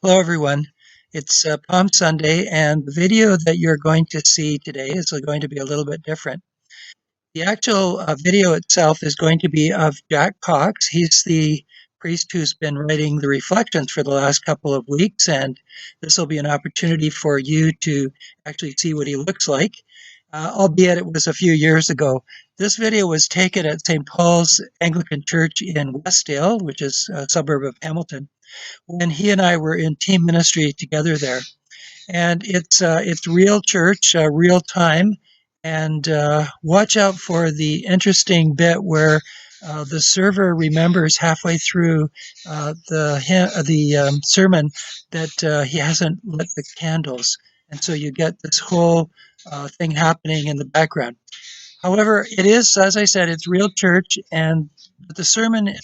Hello, everyone. It's Palm Sunday, and the video that you're going to see today is going to be a little bit different. The actual video itself is going to be of Jack Cox. He's the priest who's been writing the reflections for the last couple of weeks, and this will be an opportunity for you to actually see what he looks like, albeit it was a few years ago. This video was taken at St. Paul's Anglican Church in Westdale, which is a suburb of Hamilton, when he and I were in team ministry together there. And it's real church, real time, and watch out for the interesting bit where the server remembers halfway through the sermon that he hasn't lit the candles, and so you get this whole thing happening in the background. However, it is, as I said, it's real church, and the sermon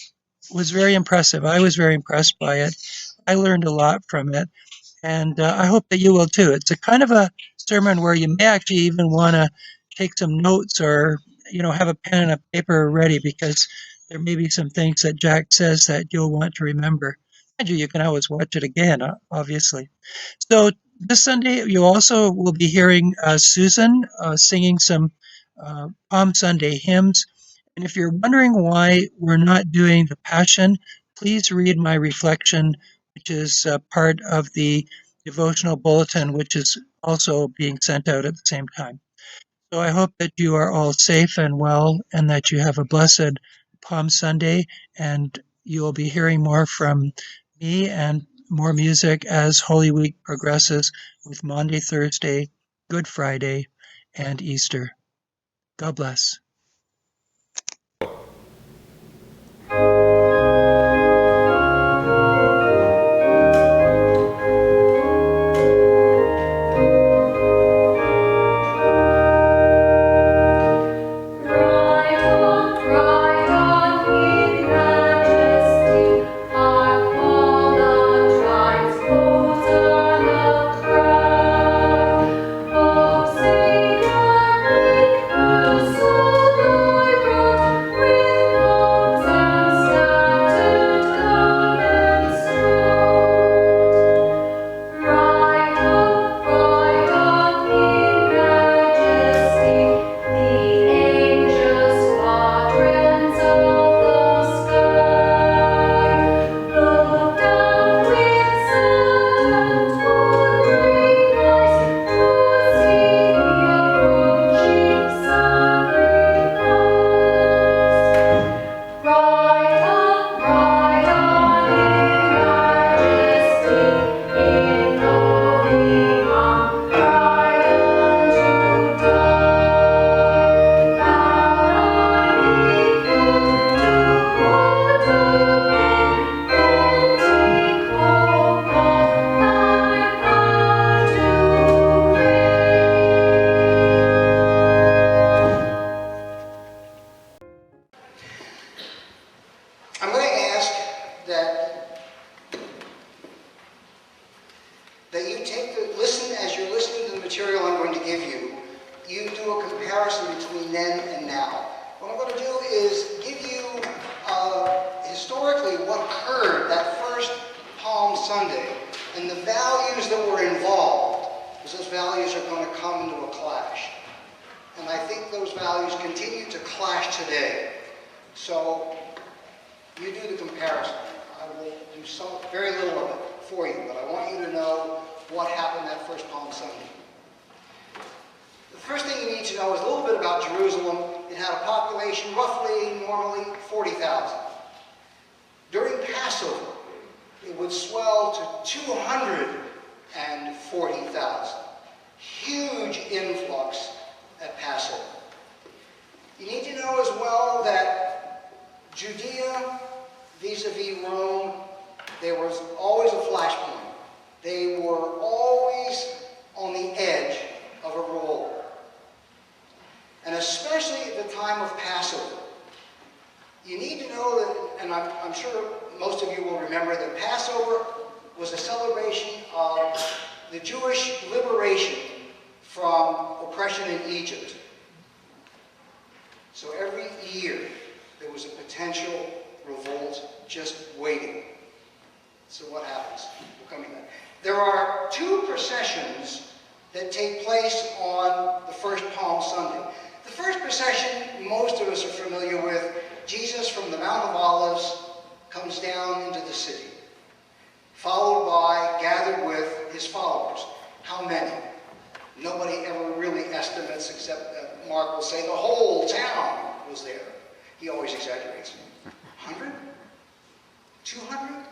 was very impressive. I was very impressed by it. I learned a lot from it, and I hope that you will too. It's a kind of a sermon where you may actually even want to take some notes or have a pen and a paper ready because there may be some things that Jack says that you'll want to remember. And you can always watch it again, obviously. So this Sunday, you also will be hearing Susan singing some Palm Sunday hymns. And if you're wondering why we're not doing the Passion, please read my reflection, which is part of the devotional bulletin, which is also being sent out at the same time. So I hope that you are all safe and well and that you have a blessed Palm Sunday, and you will be hearing more from me and more music as Holy Week progresses with Maundy, Thursday, Good Friday, and Easter. God bless. Ride on in majesty, hark all the tribes, Hosanna cry. Oh, Savior, make us all thy road, with bones and scattered garments spread. Ride on in majesty, the angels' squadrons of the sky. Look down with sad and wondering eyes to see the approaching sacrifice. Ride on in majesty, in glory upright unto die. Thou thy gift to mortal men, then take hope of thy power to I'm going to ask that you listen as you're listening to the material I'm going to give you. You do a comparison between then and now. What I'm going to do is give you historically what occurred that first Palm Sunday and the values that were involved, because those values are going to come into a clash. And I think those values continue to clash today. So you do the comparison. I will do very little of it for you, but I want you to know what happened that first Palm Sunday. The first thing you need to know is a little bit about Jerusalem. It had a population roughly, normally, 40,000. During Passover, it would swell to 240,000. Huge influx at Passover. You need to know as well that Judea, vis-a-vis Rome, there was always a flashpoint. They were always on the edge of a revolt. And especially at the time of Passover. You need to know that, and I'm sure most of you will remember, that Passover was a celebration of the Jewish liberation from oppression in Egypt. So every year there was a potential revolt just waiting. So what happens? We're coming back. There are two processions that take place on the first Palm Sunday. The first procession, most of us are familiar with. Jesus from the Mount of Olives comes down into the city, followed by, gathered with his followers. How many? Nobody ever really estimates, except that Mark will say the whole town was there. He always exaggerates. 100? 200?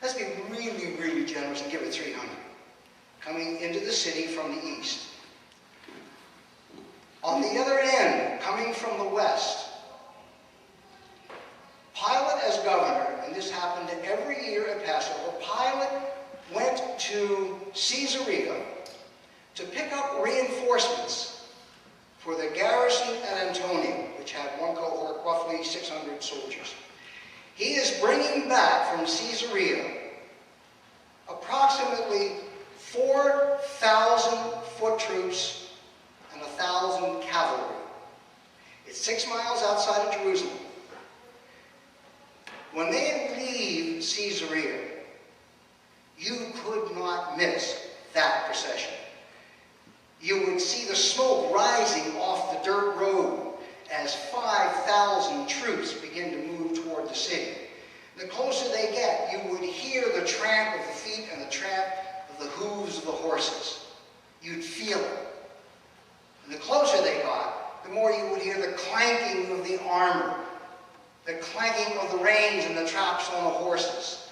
Let's be really, really generous and give it 300. Coming into the city from the east. On the other end, coming from the west, Pilate as governor, and this happened every year at Passover, Pilate went to Caesarea to pick up reinforcements for the garrison at Antonia, which had one cohort, roughly 600 soldiers. He is bringing back from Caesarea approximately 4,000 foot troops and 1,000 cavalry. It's 6 miles outside of Jerusalem. When they leave Caesarea, you could not miss that procession. You would see the smoke rising off the dirt road as 5,000 troops begin to move toward the city. The closer they get, you would hear the tramp of the feet and the tramp of the hooves of the horses. You'd feel it. And the closer they got, the more you would hear the clanking of the armor, the clanking of the reins and the traps on the horses.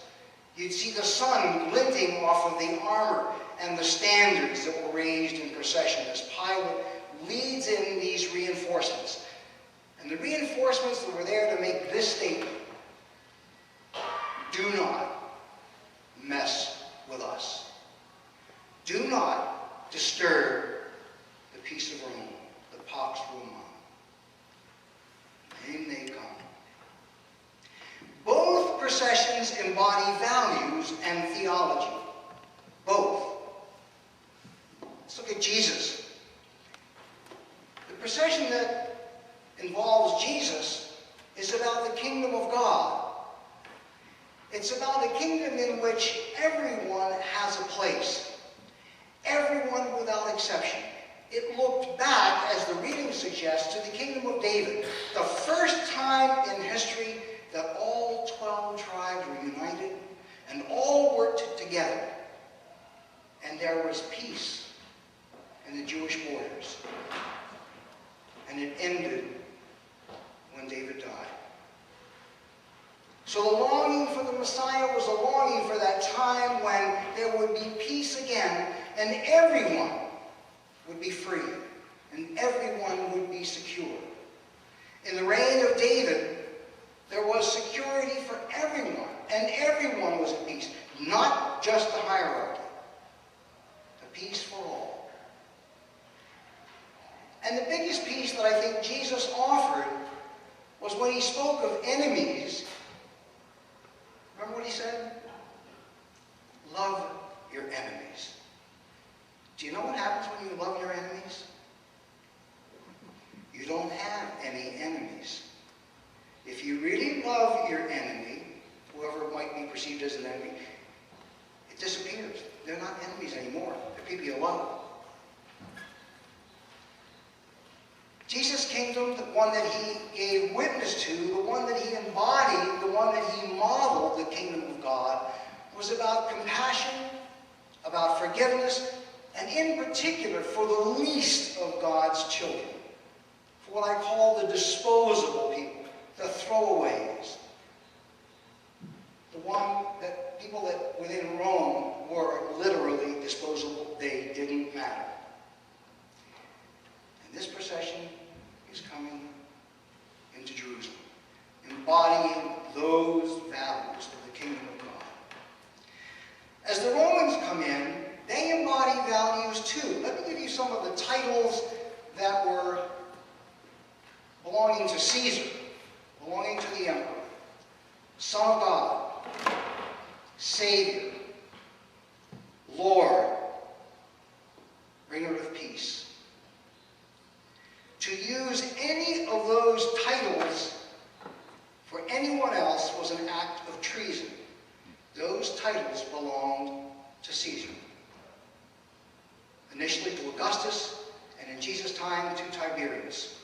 You'd see the sun glinting off of the armor and the standards that were raised in procession as Pilate leads in these reinforcements. And the reinforcements that were there to make this statement: do not mess with us. Do not disturb the peace of Rome, the Pax Romana. In they come. Both processions embody values and theology. Both. Let's look at Jesus. The procession that involves Jesus is about the kingdom of God. It's about a kingdom in which everyone has a place. Everyone without exception. It looked back, as the reading suggests, to the kingdom of David. The first time in history that all 12 tribes were united and all worked together. And there was peace in the Jewish borders. And it ended when David died. So the longing for the Messiah was a longing for that time when there would be peace again, and everyone would be free, and everyone would be secure. In the reign of David, there was security for everyone, and everyone was at peace, not just the hierarchy. A peace for all. And the biggest peace that I think Jesus offered was when he spoke of enemies. Remember what he said? Love your enemies. Do you know what happens when you love your enemies? You don't have any enemies. If you really love your enemy, whoever might be perceived as an enemy, it disappears. They're not enemies anymore. They're people you love. Jesus' kingdom, the one that he gave witness to, the one that he embodied, the one that he modeled, the kingdom of God, was about compassion, about forgiveness, and in particular for the least of God's children, for what I call the disposable people, the throwaways, the one that people that within Rome were literally disposable. They didn't matter. And this procession is coming into Jerusalem, embodying those values of the kingdom of God. As the Romans come in, they embody values too. Let me give you some of the titles that were belonging to Caesar, belonging to the emperor. Son of God, Savior, Lord, Bringer of Peace. To use any of those titles for anyone else was an act of treason. The those titles belonged to Caesar. Initially to Augustus, and in Jesus' time to Tiberius.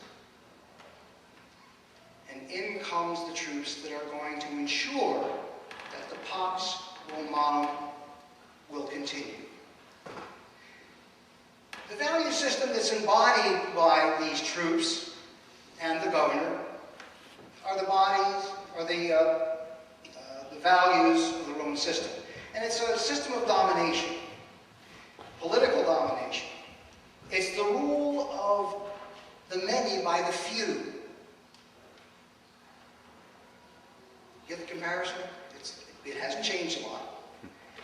And in comes the troops that are going to ensure that the Pax Romanum will continue. The value system that's embodied by these troops and the governor are the values of the Roman system. And it's a system of domination, political domination. It's the rule of the many by the few. Get the comparison? It hasn't changed a lot.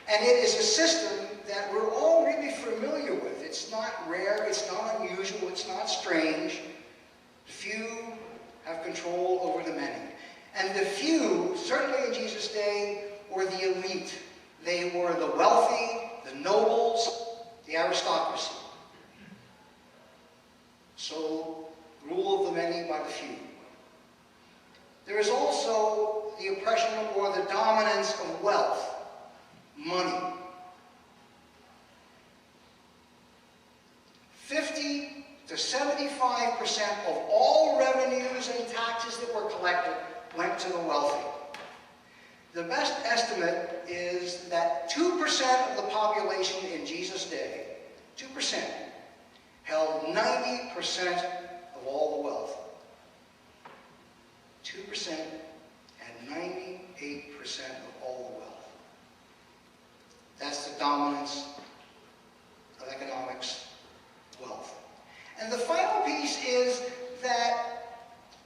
And it is a system that we're all really familiar with. It's not rare, it's not unusual, it's not strange. Few have control over the many. And the few, certainly in Jesus' day, were the elite. They were the wealthy, the nobles, the aristocracy. So, rule of the many by the few. There is also the oppression or the dominance of wealth, money. 50 to 75% of all revenues and taxes that were collected went to the wealthy. The best estimate is that 2% of the population in Jesus' day, 2%, held 90% of all the wealth. 2% had 98% of all the wealth. That's the dominance of economics, wealth. And the final piece is that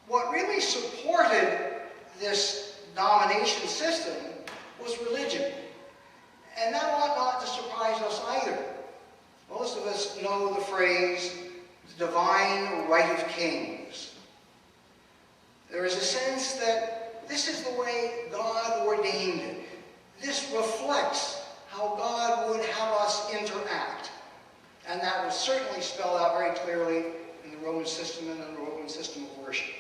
what really supported this domination system was religion. And that ought not to surprise us either. Most of us know the phrase, the divine right of kings. There is a sense that this is the way God ordained it. This reflects how God would have us interact. And that was certainly spelled out very clearly in the Roman system and in the Roman system of worship.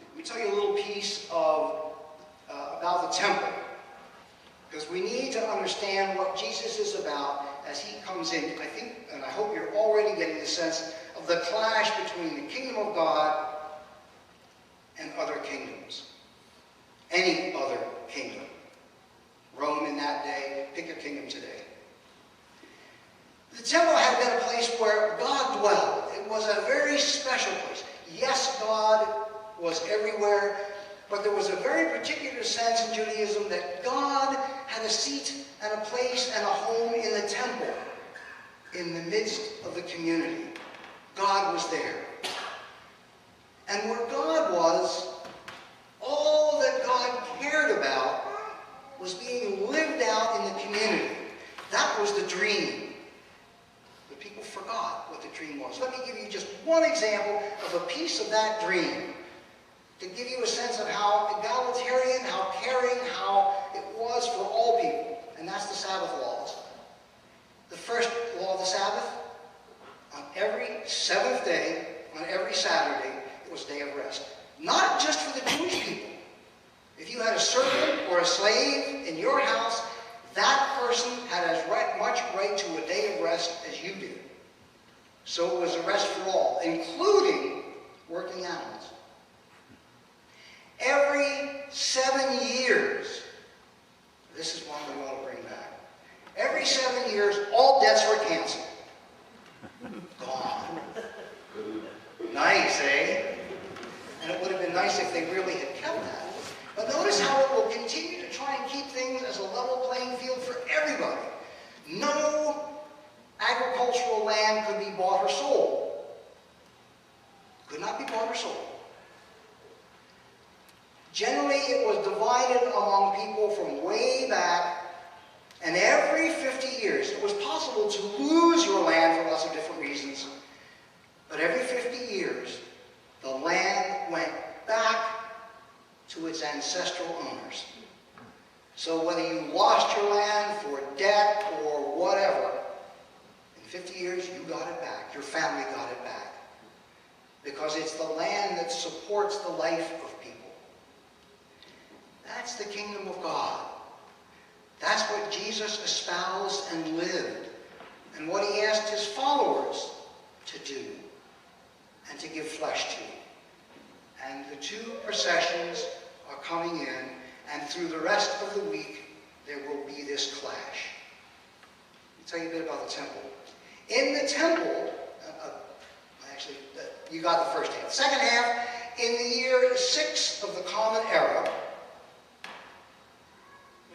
Let me tell you a little piece about the temple, because we need to understand what Jesus is about as he comes in. I think, and I hope you're already getting the sense of the clash between the kingdom of God and other kingdoms. Any other kingdom. Rome in that day, pick your kingdom today. The temple had been a place where God dwelled. It was a very special place. Yes, God was everywhere, but there was a very particular sense in Judaism that God had a seat and a place and a home in the temple, in the midst of the community. God was there. And where God was, all that God cared about was being lived out in the community. That was the dream. But people forgot what the dream was. Let me give you just one example of a piece of that dream to give you a sense of how egalitarian, how caring, how it was for all people. And that's the Sabbath laws. The first law of the Sabbath, on every seventh day, on every Saturday, it was a day of rest. Not just for the Jewish people. If you had a servant or a slave in your house, that person had as much right to a day of rest as you did. So it was a rest for all, including working animals. Every 7 years, this is one we want to bring back. Every 7 years, all debts were canceled. Gone. Nice, eh? And it would have been nice if they really had kept that. But notice how it will continue to try and keep things as a level playing field for everybody. No agricultural land could be bought or sold. Could not be bought or sold. Generally, it was divided among people from way back, and every 50 years, it was possible to lose your land for lots of different reasons, but every 50 years, the land went back to its ancestral owners. So whether you lost your land for debt or whatever, in 50 years, you got it back. Your family got it back. Because it's the land that supports the life of people. That's the kingdom of God. That's what Jesus espoused and lived, and what he asked his followers to do and to give flesh to. And the two processions are coming in, and through the rest of the week, there will be this clash. Let me tell you a bit about the temple. In the temple, actually, you got the first half. The second half, in the year 6 of the Common Era,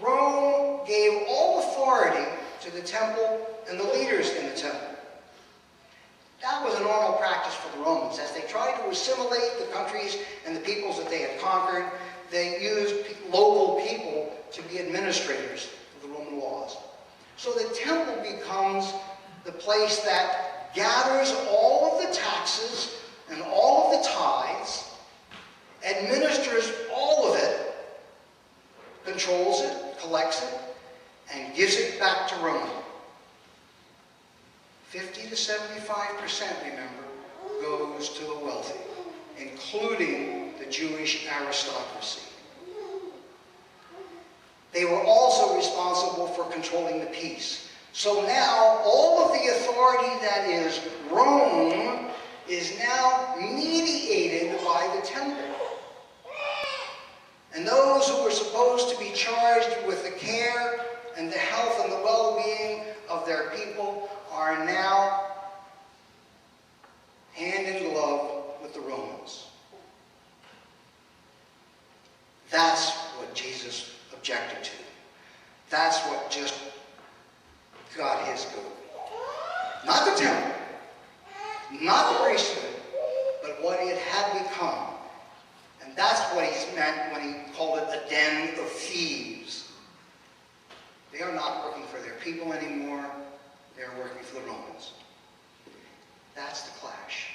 Rome gave all authority to the temple and the leaders in the temple. That was a normal practice for the Romans. As they tried to assimilate the countries and the peoples that they had conquered, they used local people to be administrators of the Roman laws. So the temple becomes the place that gathers all of the taxes and all of the tithes, administers all of it, controls it, collects it, and gives it back to Rome. 50 to 75%, remember, goes to the wealthy, including the Jewish aristocracy. They were also responsible for controlling the peace. So now, all of the authority that is Rome is now mediated by the temple. And those who were supposed to be charged with the care and the health and the well-being of their people are now hand in glove with the Romans. That's what Jesus objected to. That's what just got his goat. Not the temple, not the priesthood, but what it had become. And that's what he meant when he called it a den of thieves. They are not working for their people anymore. They are working for the Romans. That's the clash.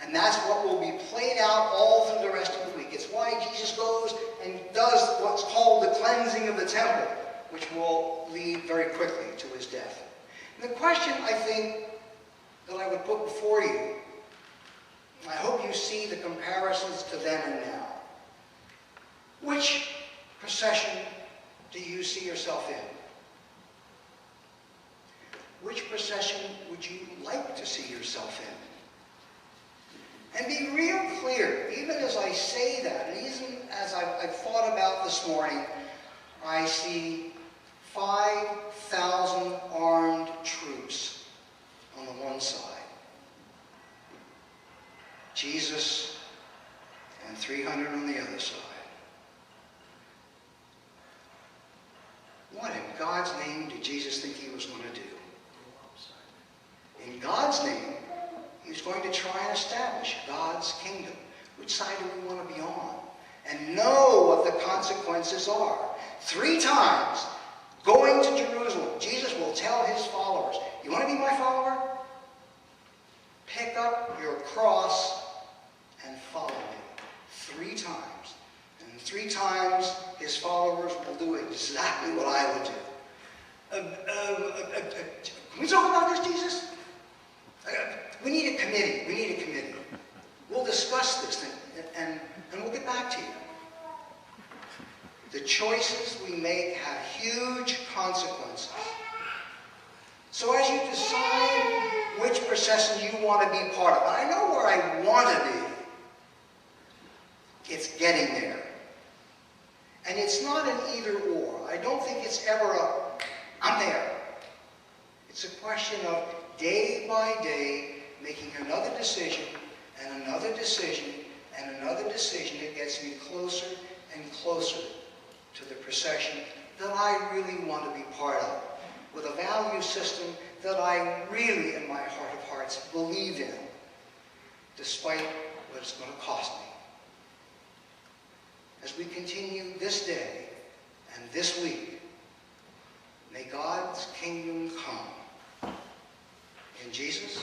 And that's what will be played out all through the rest of the week. It's why Jesus goes and does what's called the cleansing of the temple, which will lead very quickly to his death. And the question, I think, that I would put before you, I hope you see the comparisons to then and now. Which procession do you see yourself in? Which procession would you like to see yourself in? And be real clear, even as I say that, and even as I've thought about this morning, I see 5,000 armed troops on the one side. Jesus and 300 on the other side. What in God's name did Jesus think he was going to do? In God's name, he was going to try and establish God's kingdom. Which side do we want to be on? And know what the consequences are. 3 times, going to Jerusalem, Jesus will tell his followers, you want to be my follower? Pick up your cross and follow me. 3 times. And 3 times, his followers will do exactly what I would do. Can we talk about this, Jesus? We need a committee. We need a committee. We'll discuss this thing, and we'll get back to you. The choices we make have huge consequences. So as you decide which procession you want to be part of, and I know where I want to be, it's getting there. And it's not an either or. I don't think it's ever a, I'm there. It's a question of day by day making another decision and another decision and another decision that gets me closer and closer to the procession that I really want to be part of, with a value system that I really, in my heart of hearts, believe in, despite what it's going to cost me. As we continue this day and this week, may God's kingdom come in Jesus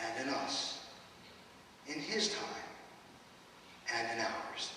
and in us, in his time and in ours.